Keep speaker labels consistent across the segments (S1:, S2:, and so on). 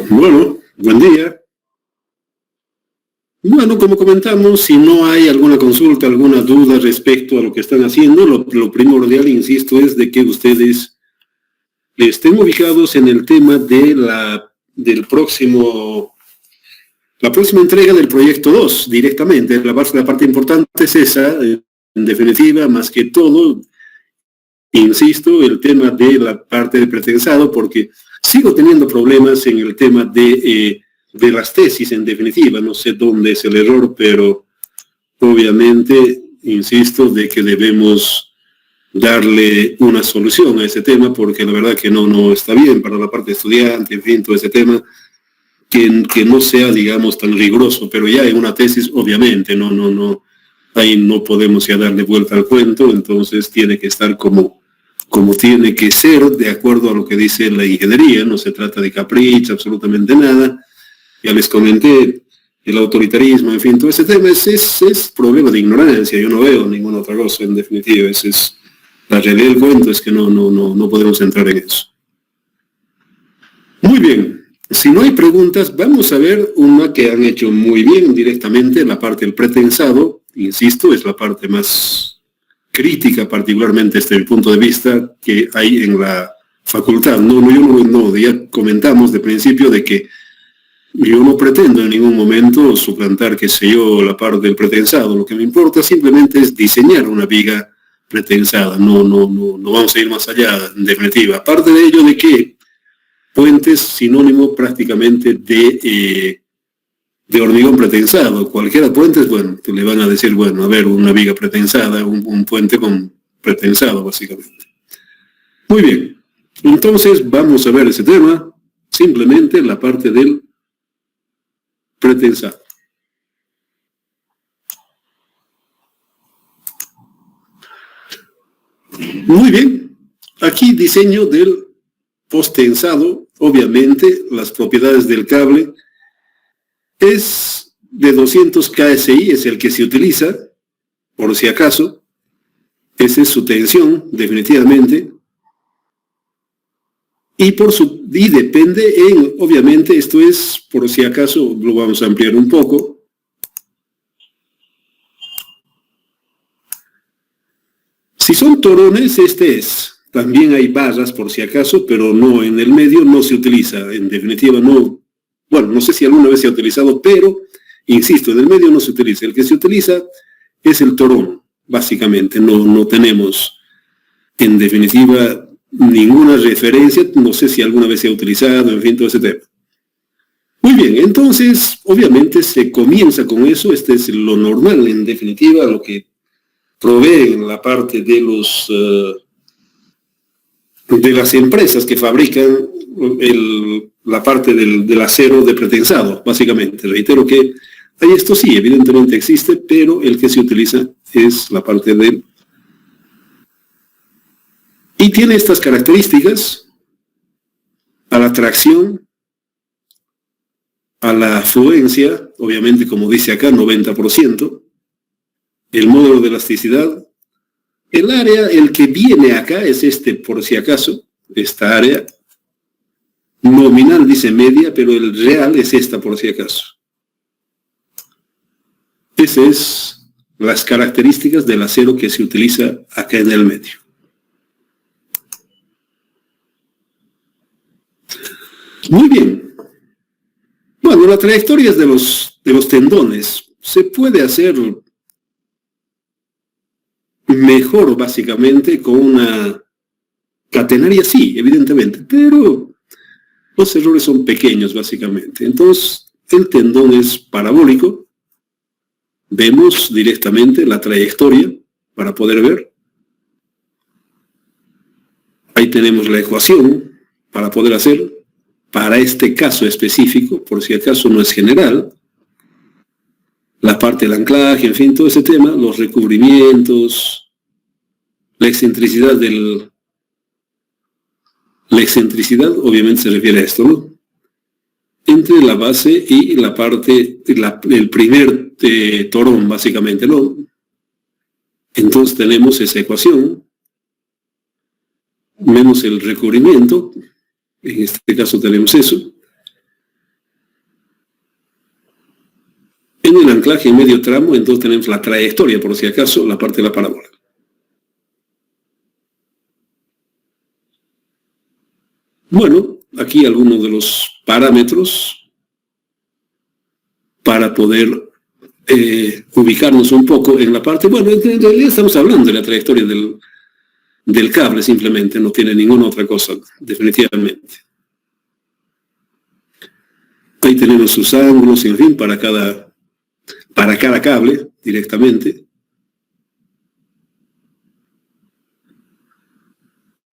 S1: Bueno, buen día. Bueno, como comentamos, si no hay alguna consulta, alguna duda respecto a lo que están haciendo, lo primordial, insisto, es de que ustedes estén ubicados en el tema de la próxima entrega del proyecto 2 directamente. La parte importante es esa, en definitiva, más que todo, insisto, el tema de la parte de pretensado, porque sigo teniendo problemas en el tema de las tesis, en definitiva. No sé dónde es el error, pero obviamente, insisto, de que debemos darle una solución a ese tema, porque la verdad que no está bien para la parte estudiante, en fin, todo ese tema, que no sea, digamos, tan riguroso, pero ya en una tesis, obviamente, ahí no podemos ya darle vuelta al cuento, entonces tiene que estar como tiene que ser, de acuerdo a lo que dice la ingeniería. No se trata de capricho, absolutamente nada. Ya les comenté, el autoritarismo, en fin, todo ese tema es problema de ignorancia. Yo no veo ninguna otra cosa, en definitiva. Esa es la realidad del cuento, es que no podemos entrar en eso. Muy bien, si no hay preguntas, vamos a ver una que han hecho muy bien directamente, la parte del pretensado. Insisto, es la parte más crítica, particularmente desde el punto de vista que hay en la facultad. Ya comentamos de principio de que yo no pretendo en ningún momento suplantar, qué sé yo, la parte del pretensado. Lo que me importa simplemente es diseñar una viga pretensada. No vamos a ir más allá, en definitiva. Aparte de ello, de que puente es sinónimo prácticamente de hormigón pretensado. Cualquiera puente es, bueno, le van a decir, bueno, a ver, una viga pretensada, un puente con pretensado, básicamente. Muy bien. Entonces, vamos a ver ese tema, simplemente la parte del pretensado. Muy bien. Aquí diseño del postensado. Obviamente, las propiedades del cable es de 200 KSI, es el que se utiliza, por si acaso. Esa es su tensión, definitivamente. Y depende obviamente, esto es, por si acaso, lo vamos a ampliar un poco. Si son torones, también hay barras, por si acaso, pero no, en el medio no se utiliza, en definitiva no. Bueno, no sé si alguna vez se ha utilizado, pero, insisto, en el medio no se utiliza. El que se utiliza es el torón, básicamente. No tenemos, en definitiva, ninguna referencia. No sé si alguna vez se ha utilizado, en fin, todo ese tema. Muy bien, entonces, obviamente se comienza con eso. Este es lo normal, en definitiva, lo que proveen la parte de de las empresas que fabrican la parte del acero de pretensado, básicamente. Reitero que esto sí, evidentemente existe, pero el que se utiliza es la parte del... Y tiene estas características: a la tracción, a la afluencia, obviamente como dice acá, 90%, el módulo de elasticidad, el área, el que viene acá es por si acaso, esta área nominal dice media, pero el real es esta por si acaso. Esas es las características del acero que se utiliza acá en el medio. Muy bien. Bueno, la trayectoria de los tendones se puede hacer mejor, básicamente, con una catenaria, sí, evidentemente, pero los errores son pequeños, básicamente. Entonces, el tendón es parabólico. Vemos directamente la trayectoria para poder ver. Ahí tenemos la ecuación para poder hacer, para este caso específico, por si acaso no es general, la parte del anclaje, en fin, todo ese tema, los recubrimientos, la excentricidad obviamente se refiere a esto, ¿no? Entre la base y la parte, el primer torón, básicamente, ¿no? Entonces tenemos esa ecuación, menos el recubrimiento, en este caso tenemos eso, En el anclaje en medio tramo, entonces tenemos la trayectoria, por si acaso, la parte de la parábola. Bueno, aquí algunos de los parámetros para poder ubicarnos un poco en la parte. Bueno, en realidad estamos hablando de la trayectoria del cable, simplemente, no tiene ninguna otra cosa, definitivamente. Ahí tenemos sus ángulos, en fin, para cada cable directamente.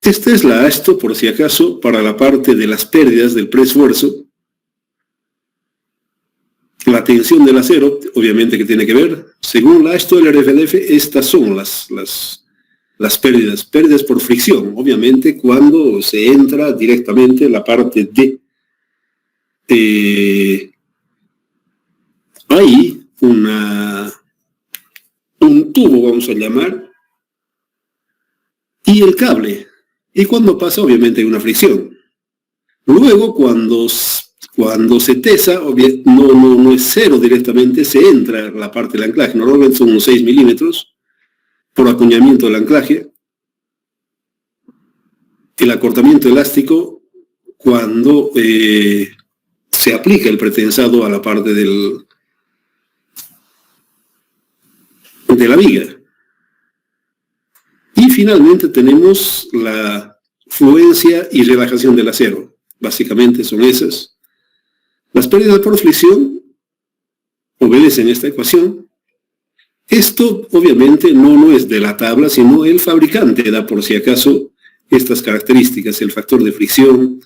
S1: Esta es la ASTO, por si acaso, para la parte de las pérdidas del preesfuerzo. La tensión del acero, obviamente que tiene que ver. Según la ASTO del RFDF, estas son las pérdidas por fricción, obviamente cuando se entra directamente en la parte de hay un tubo, vamos a llamar, y el cable. Y cuando pasa, obviamente hay una fricción. Luego, cuando se tesa, no es cero directamente, se entra la parte del anclaje. Normalmente son unos 6 milímetros por acuñamiento del anclaje. El acortamiento elástico, cuando se aplica el pretensado a la parte de la viga. Y finalmente tenemos la fluencia y relajación del acero. Básicamente son esas. Las pérdidas por fricción obedecen esta ecuación. Esto obviamente no es de la tabla, sino el fabricante da por si acaso estas características, el factor de fricción.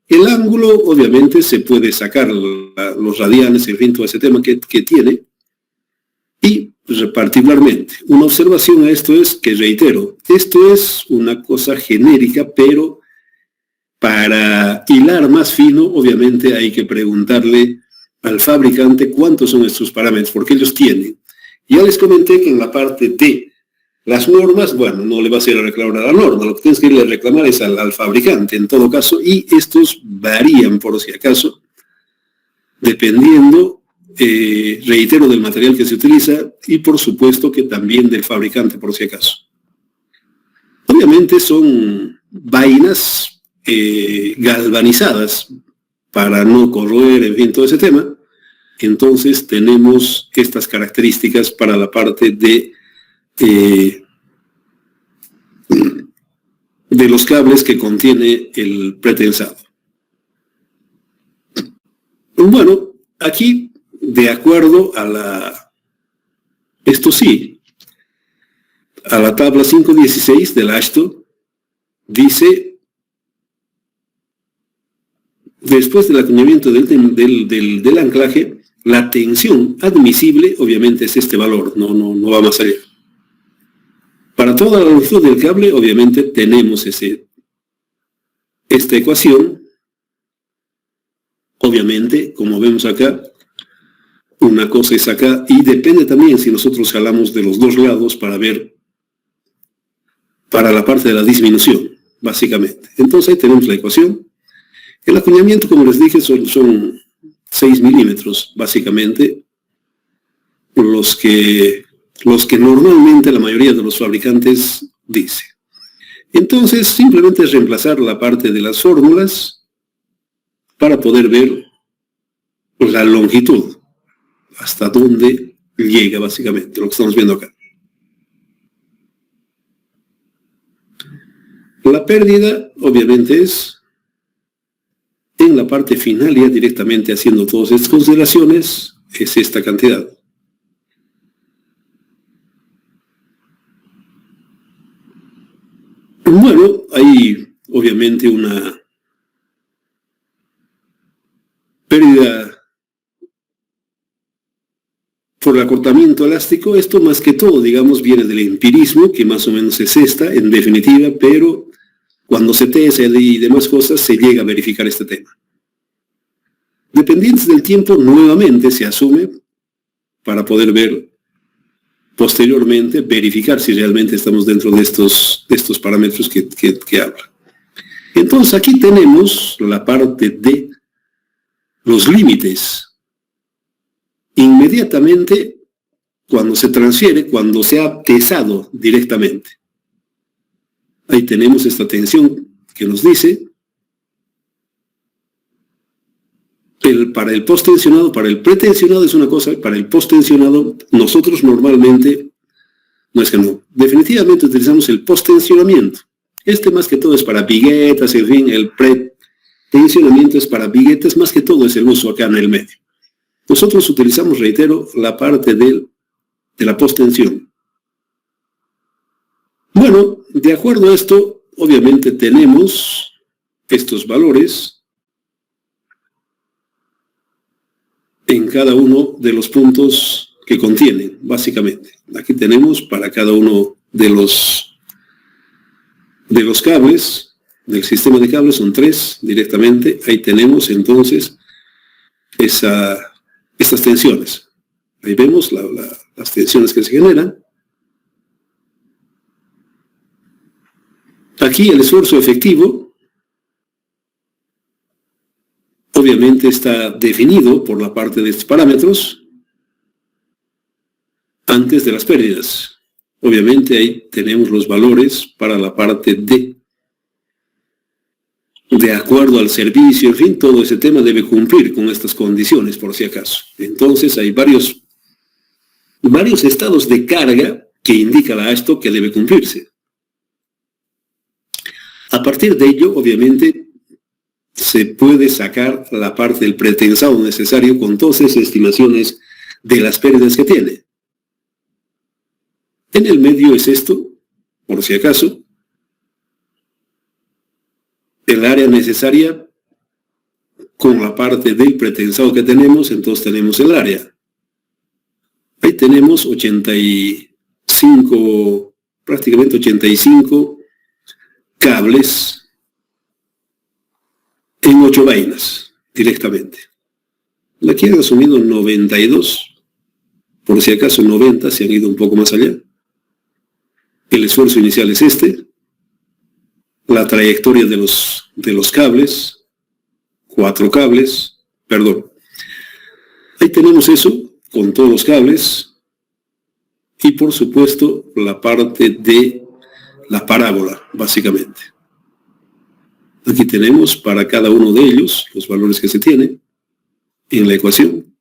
S1: El ángulo obviamente se puede sacar los radianes, en fin, todo ese tema que tiene. Y particularmente, una observación a esto es que, reitero, esto es una cosa genérica, pero para hilar más fino, obviamente hay que preguntarle al fabricante cuántos son estos parámetros, porque ellos tienen. Ya les comenté que en la parte de las normas, bueno, no le va a ser a reclamar a la norma, lo que tienes que ir a reclamar es al fabricante, en todo caso, y estos varían, por si acaso, dependiendo, reitero, del material que se utiliza y por supuesto que también del fabricante, por si acaso. Obviamente son vainas galvanizadas para no corroer, en fin, todo ese tema. Entonces tenemos estas características para la parte de los cables que contiene el pretensado. Bueno, aquí, de acuerdo a esto sí, a la tabla 5.16 del ASTO, dice, después del acuñamiento del anclaje, la tensión admisible, obviamente, es este valor, no va más allá. Para toda la longitud del cable, obviamente, tenemos esta ecuación. Obviamente, como vemos acá, una cosa es acá, y depende también si nosotros jalamos de los dos lados para ver, para la parte de la disminución, básicamente. Entonces ahí tenemos la ecuación. El acuñamiento, como les dije, son 6 milímetros, básicamente, los que normalmente la mayoría de los fabricantes dice. Entonces, simplemente es reemplazar la parte de las fórmulas para poder ver la longitud, hasta dónde llega básicamente, lo que estamos viendo acá. La pérdida, obviamente, es en la parte final, ya directamente haciendo todas estas consideraciones, es esta cantidad. Bueno, hay obviamente una pérdida por acortamiento elástico. Esto más que todo, digamos, viene del empirismo, que más o menos es esta, en definitiva, pero cuando se tesa y demás cosas, se llega a verificar este tema. Dependientes del tiempo, nuevamente se asume para poder ver posteriormente, verificar si realmente estamos dentro de estos parámetros que habla. Entonces, aquí tenemos la parte de los límites inmediatamente cuando se transfiere, cuando se ha pesado directamente. Ahí tenemos esta tensión que nos dice para el postensionado, para el pretensionado es una cosa, para el postensionado nosotros normalmente, no es que no, definitivamente utilizamos el postensionamiento. Este más que todo es para viguetas, en fin, el pretensionamiento es para viguetas, más que todo es el uso acá en el medio. Nosotros utilizamos, reitero, la parte de la postensión. Bueno, de acuerdo a esto, obviamente tenemos estos valores en cada uno de los puntos que contienen, básicamente. Aquí tenemos para cada uno de los cables, del sistema de cables, son 3 directamente. Ahí tenemos entonces estas tensiones. Ahí vemos las tensiones que se generan. Aquí el esfuerzo efectivo obviamente está definido por la parte de estos parámetros antes de las pérdidas. Obviamente ahí tenemos los valores para la parte de acuerdo al servicio, en fin, todo ese tema debe cumplir con estas condiciones, por si acaso. Entonces hay varios estados de carga que indican a esto que debe cumplirse. A partir de ello, obviamente, se puede sacar la parte del pretensado necesario con todas esas estimaciones de las pérdidas que tiene. En el medio es esto, por si acaso, el área necesaria con la parte del pretensado que tenemos, entonces tenemos el área. Ahí tenemos 85, prácticamente 85 cables en 8 vainas directamente. Aquí han asumido 92, por si acaso 90, se han ido un poco más allá. El esfuerzo inicial es este, la trayectoria de los cables, 4 cables, perdón. Ahí tenemos eso con todos los cables y por supuesto la parte de la parábola, básicamente. Aquí tenemos para cada uno de ellos los valores que se tienen en la ecuación.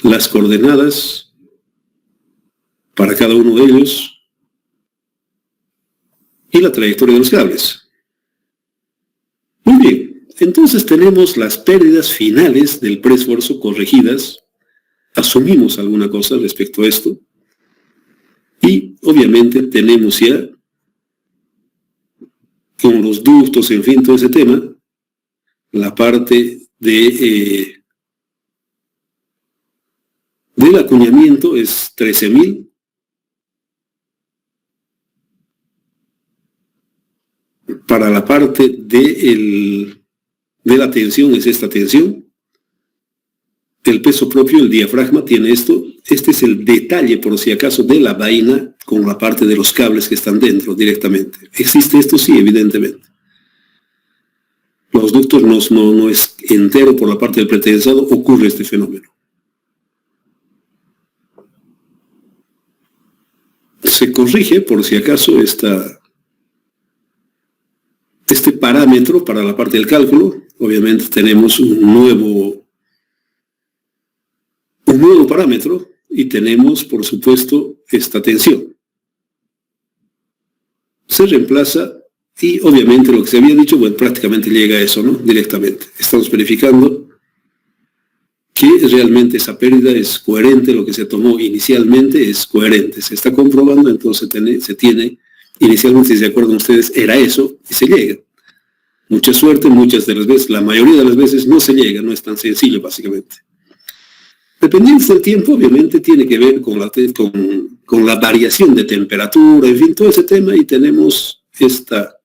S1: Las coordenadas para cada uno de ellos y la trayectoria de los cables. Muy bien, entonces tenemos las pérdidas finales del preesfuerzo corregidas. Asumimos alguna cosa respecto a esto. Y obviamente tenemos ya, con los ductos, en fin, todo ese tema, la parte del acuñamiento es 13.000. Para la parte de la tensión es esta tensión. El peso propio, el diafragma, tiene esto. Este es el detalle, por si acaso, de la vaina con la parte de los cables que están dentro directamente. ¿Existe esto? Sí, evidentemente. Los ductos no es entero por la parte del pretensado, ocurre este fenómeno. Se corrige, por si acaso, este parámetro para la parte del cálculo. Obviamente tenemos un nuevo parámetro y tenemos, por supuesto, esta tensión. Se reemplaza y obviamente lo que se había dicho, bueno, prácticamente llega a eso, ¿no? Directamente. Estamos verificando que realmente esa pérdida es coherente, lo que se tomó inicialmente es coherente. Se está comprobando, entonces se tiene, inicialmente, si se acuerdan ustedes, era eso y se llega. Mucha suerte, muchas de las veces, la mayoría de las veces no se llega, no es tan sencillo básicamente. Dependiendo del tiempo, obviamente tiene que ver con la variación de temperatura, en fin, todo ese tema, y tenemos esta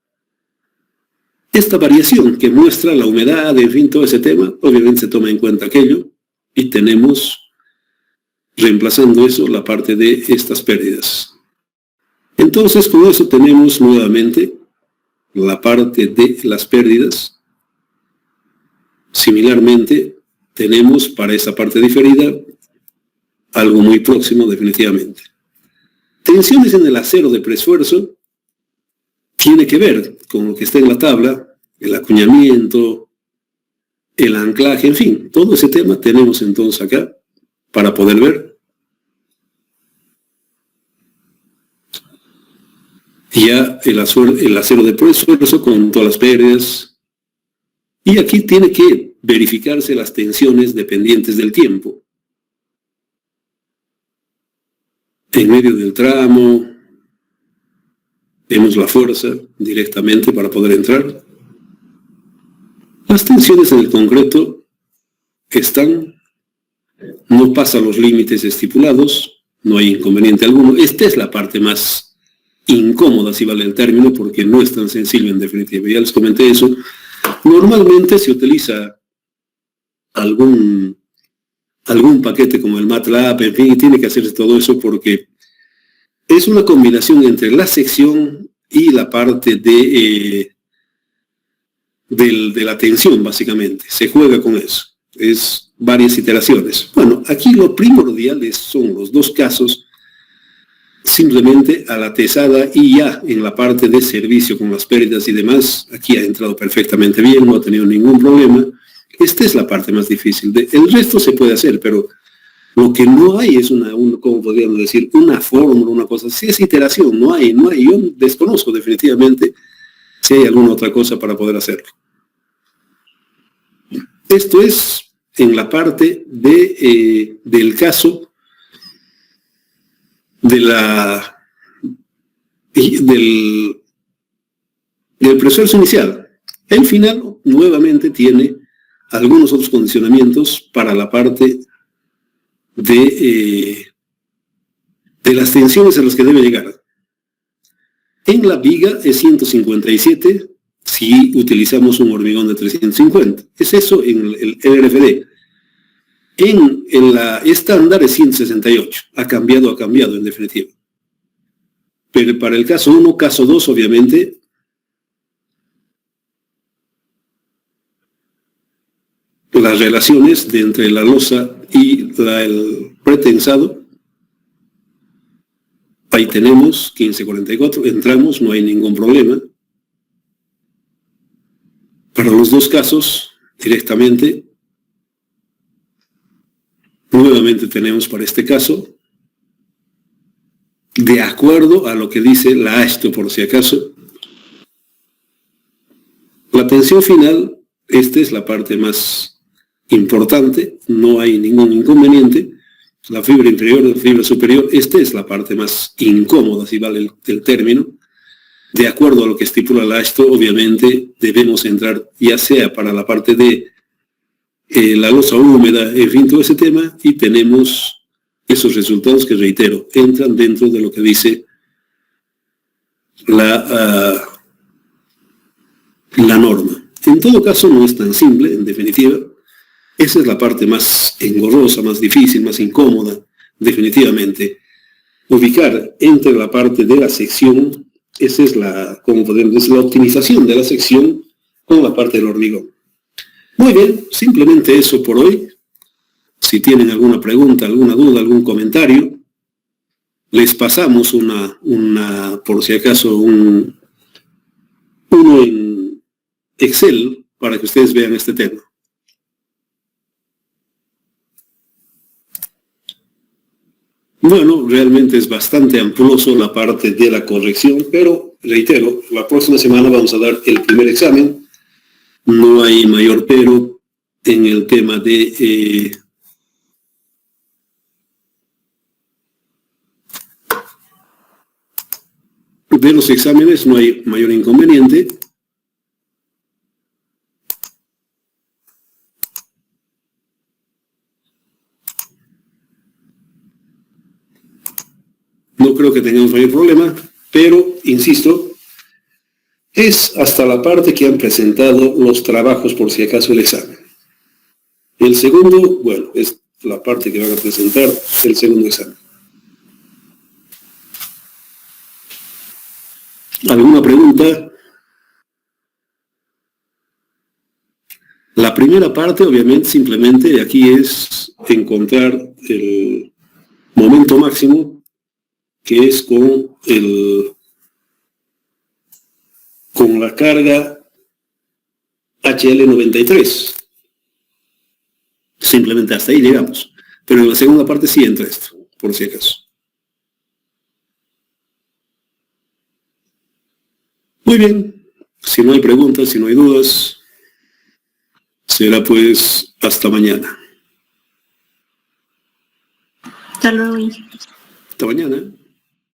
S1: variación que muestra la humedad, en fin, todo ese tema, obviamente se toma en cuenta aquello, y tenemos, reemplazando eso, la parte de estas pérdidas. Entonces, con eso tenemos nuevamente la parte de las pérdidas Similarmente, tenemos para esa parte diferida algo muy próximo definitivamente. Tensiones en el acero de preesfuerzo tiene que ver con lo que está en la tabla, el acuñamiento, el anclaje, en fin, todo ese tema tenemos entonces acá para poder ver. Ya el acero de preesfuerzo con todas las pérdidas. Y aquí tiene que verificarse las tensiones dependientes del tiempo. En medio del tramo, vemos la fuerza directamente para poder entrar. Las tensiones en el concreto están, no pasan los límites estipulados, no hay inconveniente alguno. Esta es la parte más incómoda, si vale el término, porque no es tan sencillo en definitiva. Ya les comenté eso. Normalmente se utiliza algún paquete como el MATLAB, en fin, y tiene que hacerse todo eso porque es una combinación entre la sección y la parte de la tensión, básicamente. Se juega con eso. Es varias iteraciones. Bueno, aquí lo primordial son los dos casos, simplemente a la tesada y ya en la parte de servicio con las pérdidas y demás, aquí ha entrado perfectamente bien, no ha tenido ningún problema. Esta es la parte más difícil. El resto se puede hacer, pero lo que no hay es como podríamos decir, una fórmula, una cosa. Si es iteración, no hay. Yo desconozco definitivamente si hay alguna otra cosa para poder hacerlo. Esto es en la parte del caso del preesfuerzo inicial. El final nuevamente tiene algunos otros condicionamientos para la parte de las tensiones a las que debe llegar. En la viga es 157 si utilizamos un hormigón de 350. Es eso en el RFD. En la estándar es 168. Ha cambiado en definitiva. Pero para el caso 1, caso 2, obviamente, las relaciones entre la losa y el pretensado, ahí tenemos 1544, entramos, no hay ningún problema. Para los dos casos, directamente, nuevamente tenemos para este caso, de acuerdo a lo que dice la ASTO, por si acaso, la tensión final, esta es la parte más importante, no hay ningún inconveniente. La fibra inferior, la fibra superior, esta es la parte más incómoda, si vale el término. De acuerdo a lo que estipula la ASTO, obviamente debemos entrar ya sea para la parte de la losa húmeda, en fin, todo ese tema, y tenemos esos resultados que, reitero, entran dentro de lo que dice la norma. En todo caso, no es tan simple, en definitiva. Esa es la parte más engorrosa, más difícil, más incómoda, definitivamente. Ubicar entre la parte de la sección, esa es como podemos decir, la optimización de la sección con la parte del hormigón. Muy bien, simplemente eso por hoy. Si tienen alguna pregunta, alguna duda, algún comentario, les pasamos por si acaso, uno en Excel para que ustedes vean este tema. Bueno, realmente es bastante amplioso la parte de la corrección, pero reitero, la próxima semana vamos a dar el primer examen. No hay mayor pero en el tema de los exámenes, no hay mayor inconveniente. No creo que tengamos mayor problema, pero, insisto, es hasta la parte que han presentado los trabajos, por si acaso, el examen. El segundo, bueno, es la parte que van a presentar el segundo examen. ¿Alguna pregunta? La primera primera parte, obviamente, simplemente aquí es encontrar el momento máximo, que es con la carga HL93. Simplemente hasta ahí llegamos. Pero en la segunda parte sí entra esto, por si acaso. Muy bien. Si no hay preguntas, si no hay dudas, será pues hasta mañana.
S2: Hasta luego, ingeniero.
S1: Hasta mañana.